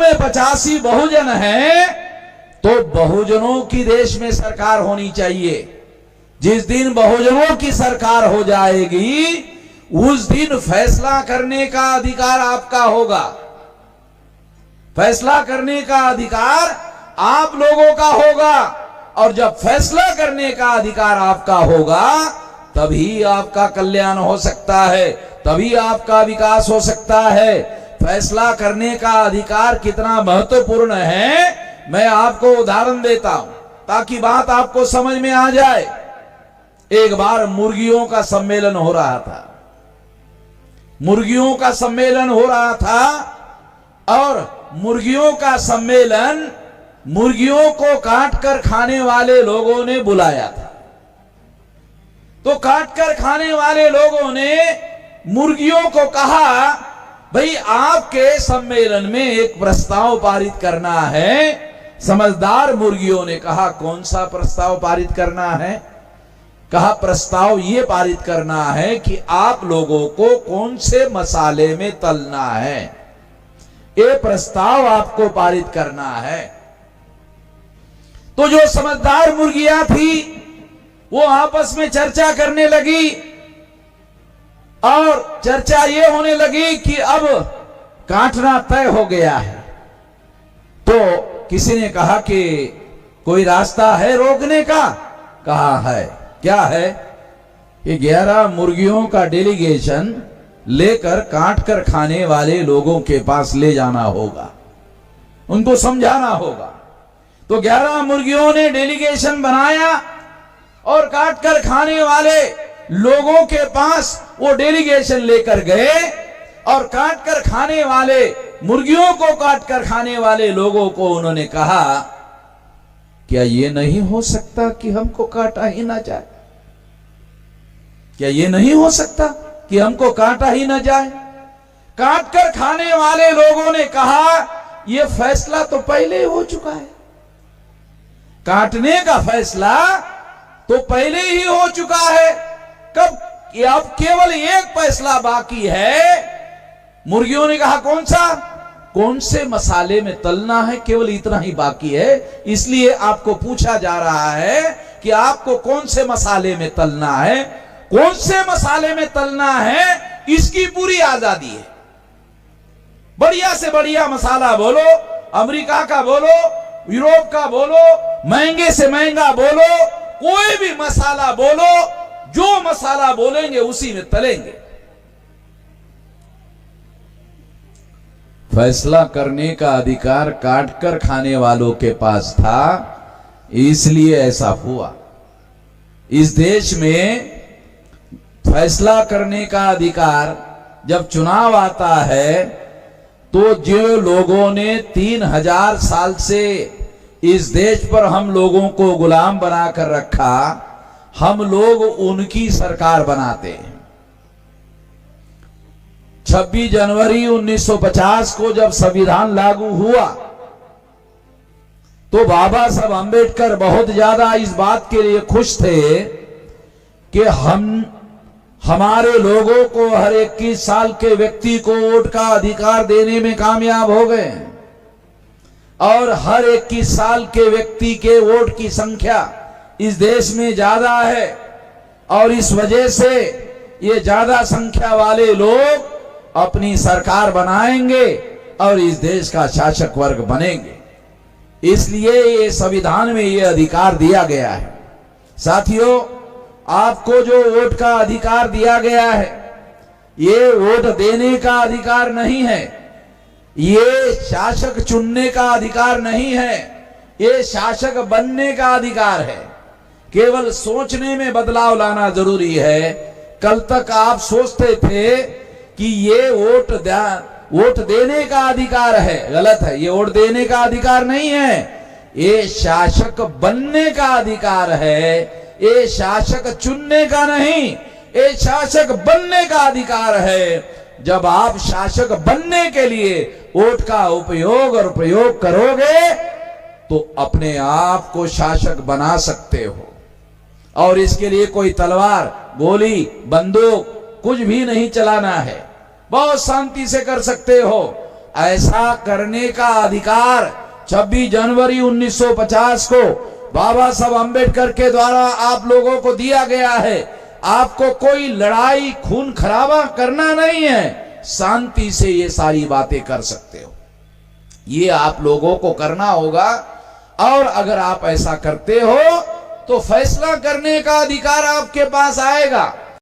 में 85 बहुजन हैं, तो बहुजनों की देश में सरकार होनी चाहिए। जिस दिन बहुजनों की सरकार हो जाएगी, उस दिन फैसला करने का अधिकार आपका होगा। फैसला करने का अधिकार आप लोगों का होगा, और जब फैसला करने का अधिकार आपका होगा, तभी आपका कल्याण हो सकता है, तभी आपका विकास हो सकता है। फैसला करने का अधिकार कितना महत्वपूर्ण है, मैं आपको उदाहरण देता हूं ताकि बात आपको समझ में आ जाए। एक बार मुर्गियों का सम्मेलन हो रहा था, मुर्गियों का सम्मेलन हो रहा था, और मुर्गियों का सम्मेलन मुर्गियों को काटकर खाने वाले लोगों ने बुलाया था। तो काटकर खाने वाले लोगों ने मुर्गियों को कहा, भाई आपके सम्मेलन में एक प्रस्ताव पारित करना है। समझदार मुर्गियों ने कहा, कौन सा प्रस्ताव पारित करना है? कहा, प्रस्ताव ये पारित करना है कि आप लोगों को कौन से मसाले में तलना है, ये प्रस्ताव आपको पारित करना है। तो जो समझदार मुर्गियां थी वो आपस में चर्चा करने लगी, और चर्चा ये होने लगी कि अब काटना तय हो गया है। तो किसी ने कहा कि कोई रास्ता है रोकने का? कहा है। क्या है? कि 11 मुर्गियों का डेलीगेशन लेकर काट कर खाने वाले लोगों के पास ले जाना होगा, उनको समझाना होगा। तो 11 मुर्गियों ने डेलीगेशन बनाया और काट कर खाने वाले लोगों के पास वो डेलीगेशन लेकर गए, और काट कर खाने वाले मुर्गियों को काट कर खाने वाले लोगों को उन्होंने कहा, क्या ये नहीं हो सकता कि हमको काटा ही ना जाए? क्या ये नहीं हो सकता कि हमको काटा ही ना जाए? काट कर खाने वाले लोगों ने कहा, यह फैसला तो पहले ही हो चुका है। काटने का फैसला तो पहले ही हो चुका है। कब? अब केवल एक फैसला बाकी है। मुर्गियों ने कहा, कौन सा? कौन से मसाले में तलना है, केवल इतना ही बाकी है। इसलिए आपको पूछा जा रहा है कि आपको कौन से मसाले में तलना है। कौन से मसाले में तलना है, इसकी पूरी आजादी है। बढ़िया से बढ़िया मसाला बोलो, अमेरिका का बोलो, यूरोप का बोलो, महंगे से महंगा बोलो, कोई भी मसाला बोलो, जो मसाला बोलेंगे उसी में तलेंगे। फैसला करने का अधिकार काटकर खाने वालों के पास था, इसलिए ऐसा हुआ। इस देश में फैसला करने का अधिकार जब चुनाव आता है, तो जो लोगों ने 3000 साल से इस देश पर हम लोगों को गुलाम बनाकर रखा, हम लोग उनकी सरकार बनाते हैं। 26 जनवरी 1950 को जब संविधान लागू हुआ, तो बाबा साहब अंबेडकर बहुत ज्यादा इस बात के लिए खुश थे कि हमारे लोगों को, हर 21 साल के व्यक्ति को वोट का अधिकार देने में कामयाब हो गए, और हर 21 साल के व्यक्ति के वोट की संख्या इस देश में ज्यादा है, और इस वजह से ये ज्यादा संख्या वाले लोग अपनी सरकार बनाएंगे और इस देश का शासक वर्ग बनेंगे। इसलिए ये संविधान में ये अधिकार दिया गया है। साथियों, आपको जो वोट का अधिकार दिया गया है, ये वोट देने का अधिकार नहीं है, ये शासक चुनने का अधिकार नहीं है, ये शासक बनने का अधिकार है। केवल सोचने में बदलाव लाना जरूरी है। कल तक आप सोचते थे कि ये वोट देने का अधिकार है, गलत है। ये वोट देने का अधिकार नहीं है, ये शासक बनने का अधिकार है। ये शासक चुनने का नहीं, ये शासक बनने का अधिकार है। जब आप शासक बनने के लिए वोट का उपयोग और प्रयोग करोगे, तो अपने आप को शासक बना सकते हो, और इसके लिए कोई तलवार, गोली, बंदूक कुछ भी नहीं चलाना है। बहुत शांति से कर सकते हो। ऐसा करने का अधिकार 26 जनवरी 1950 को बाबा साहब अम्बेडकर के द्वारा आप लोगों को दिया गया है। आपको कोई लड़ाई खून खराबा करना नहीं है, शांति से ये सारी बातें कर सकते हो। ये आप लोगों को करना होगा, और अगर आप ऐसा करते हो तो फैसला करने का अधिकार आपके पास आएगा।